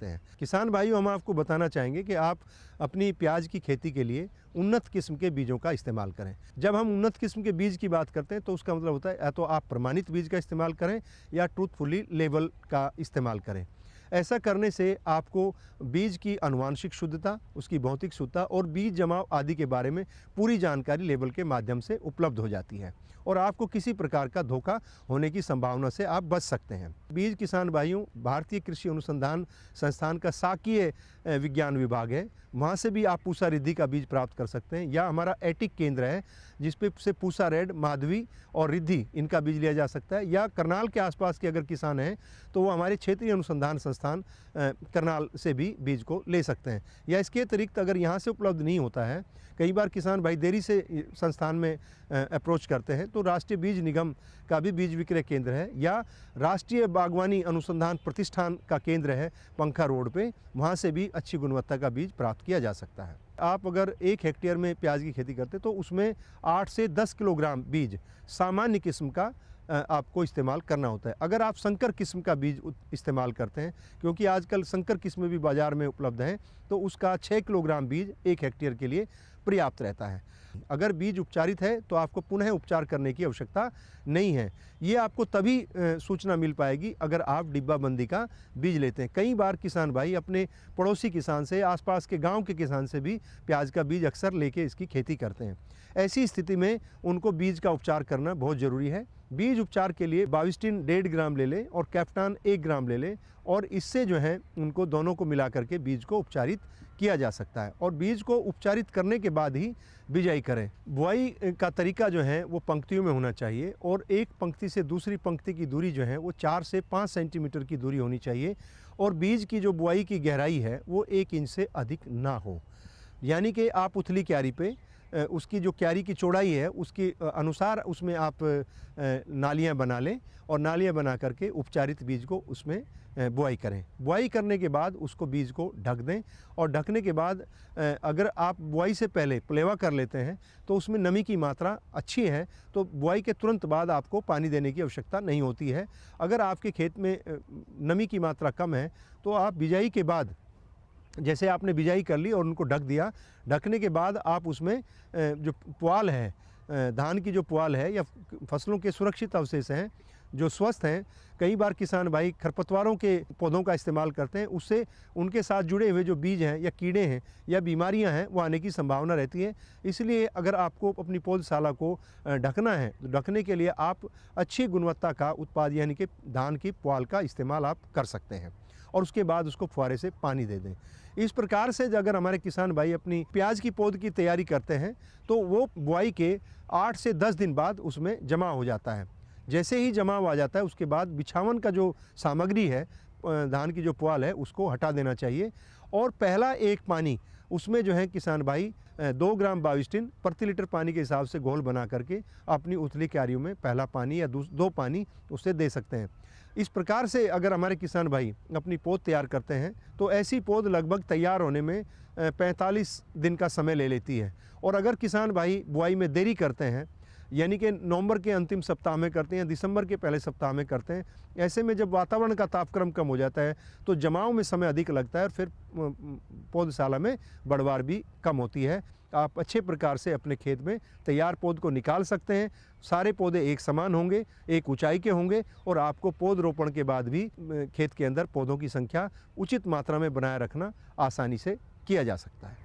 हैं। किसान भाइयों, हम आपको बताना चाहेंगे कि आप अपनी प्याज की खेती के लिए उन्नत किस्म के बीजों का इस्तेमाल करें। जब हम उन्नत किस्म के बीज की बात करते हैं तो उसका मतलब होता है या तो आप प्रमाणित बीज का इस्तेमाल करें या ट्रूथफुली लेबल का इस्तेमाल करें। ऐसा करने से आपको बीज की आनुवांशिक शुद्धता, उसकी भौतिक शुद्धता और बीज जमाव आदि के बारे में पूरी जानकारी लेबल के माध्यम से उपलब्ध हो जाती है और आपको किसी प्रकार का धोखा होने की संभावना से आप बच सकते हैं। बीज किसान भाइयों, भारतीय कृषि अनुसंधान संस्थान का शाकीय विज्ञान विभाग है, वहाँ से भी आप पूसा रिद्धि का बीज प्राप्त कर सकते हैं, या हमारा एटिक केंद्र है जिस पे से पूसा रेड, माधवी और रिद्धि इनका बीज लिया जा सकता है। या करनाल के आसपास के अगर किसान हैं तो वो हमारे क्षेत्रीय अनुसंधान संस्थान करनाल से भी बीज को ले सकते हैं। या इसके अतिरिक्त अगर यहाँ से उपलब्ध नहीं होता है, कई बार किसान भाई देरी से संस्थान में अप्रोच करते हैं, तो राष्ट्रीय बीज निगम का भी बीज विक्रय केंद्र है, या राष्ट्रीय बागवानी अनुसंधान प्रतिष्ठान का केंद्र है पंखा रोड पे, वहाँ से भी अच्छी गुणवत्ता का बीज प्राप्त किया जा सकता है। आप अगर 1 हेक्टेयर में प्याज की खेती करते तो उसमें 8 से 10 किलोग्राम बीज सामान्य किस्म का आपको इस्तेमाल करना होता है। अगर आप संकर किस्म का बीज इस्तेमाल करते हैं, क्योंकि आजकल संकर किस्में भी बाज़ार में उपलब्ध हैं, तो उसका 6 किलोग्राम बीज 1 हेक्टेयर के लिए पर्याप्त रहता है। अगर बीज उपचारित है तो आपको पुनः उपचार करने की आवश्यकता नहीं है। ये आपको तभी सूचना मिल पाएगी अगर आप डिब्बाबंदी का बीज लेते हैं। कई बार किसान भाई अपने पड़ोसी किसान से, आसपास के गांव के किसान से भी प्याज का बीज अक्सर लेके इसकी खेती करते हैं। ऐसी स्थिति में उनको बीज का उपचार करना बहुत ज़रूरी है। बीज उपचार के लिए बाविस्टिन 1.5 ग्राम ले लें और कैप्टान 1 ग्राम ले लें, और इससे जो है उनको दोनों को मिला करके बीज को उपचारित किया जा सकता है। और बीज को उपचारित करने के बाद ही बिजाई करें। बुआई का तरीका जो है वो पंक्तियों में होना चाहिए, और एक पंक्ति से दूसरी पंक्ति की दूरी जो है वो 4 से 5 सेंटीमीटर की दूरी होनी चाहिए, और बीज की जो बुआई की गहराई है वो 1 इंच से अधिक ना हो। यानी कि आप उथली क्यारी पे उसकी जो क्यारी की चौड़ाई है उसके अनुसार उसमें आप नालियां बना लें, और नालियां बना करके उपचारित बीज को उसमें बुआई करें। बुआई करने के बाद उसको बीज को ढक दें, और ढकने के बाद अगर आप बुआई से पहले प्लेवा कर लेते हैं तो उसमें नमी की मात्रा अच्छी है, तो बुआई के तुरंत बाद आपको पानी देने की आवश्यकता नहीं होती है। अगर आपके खेत में नमी की मात्रा कम है तो आप बिजाई के बाद, जैसे आपने बिजाई कर ली और उनको ढक दिया, ढकने के बाद आप उसमें जो पुआल है, धान की जो पुआल है या फसलों के सुरक्षित अवशेष हैं जो स्वस्थ हैं, कई बार किसान भाई खरपतवारों के पौधों का इस्तेमाल करते हैं, उससे उनके साथ जुड़े हुए जो बीज हैं या कीड़े हैं या बीमारियां हैं वो आने की संभावना रहती है। इसलिए अगर आपको अपनी पौधशाला को ढकना है तो ढकने के लिए आप अच्छी गुणवत्ता का उत्पाद यानी कि धान की पुआल का इस्तेमाल आप कर सकते हैं, और उसके बाद उसको फुहारे से पानी दे दें। इस प्रकार से अगर हमारे किसान भाई अपनी प्याज की पौध की तैयारी करते हैं तो वो बुआई के 8 से 10 दिन बाद उसमें जमा हो जाता है। जैसे ही जमा आ जाता है उसके बाद बिछावन का जो सामग्री है, धान की जो पुआल है, उसको हटा देना चाहिए, और पहला एक पानी उसमें जो है किसान भाई 2 ग्राम बाविस्टिन प्रति लीटर पानी के हिसाब से घोल बना करके अपनी उथली क्यारियों में पहला पानी या 2 पानी उससे दे सकते हैं। इस प्रकार से अगर हमारे किसान भाई अपनी पौध तैयार करते हैं तो ऐसी पौध लगभग तैयार होने में 45 दिन का समय ले लेती है। और अगर किसान भाई बुआई में देरी करते हैं, यानी कि नवंबर के अंतिम सप्ताह में करते हैं, दिसंबर के पहले सप्ताह में करते हैं, ऐसे में जब वातावरण का तापक्रम कम हो जाता है तो जमाव में समय अधिक लगता है और फिर पौधशाला में बढ़वार भी कम होती है। आप अच्छे प्रकार से अपने खेत में तैयार पौध को निकाल सकते हैं। सारे पौधे एक समान होंगे, एक ऊंचाई के होंगे, और आपको पौध रोपण के बाद भी खेत के अंदर पौधों की संख्या उचित मात्रा में बनाए रखना आसानी से किया जा सकता है।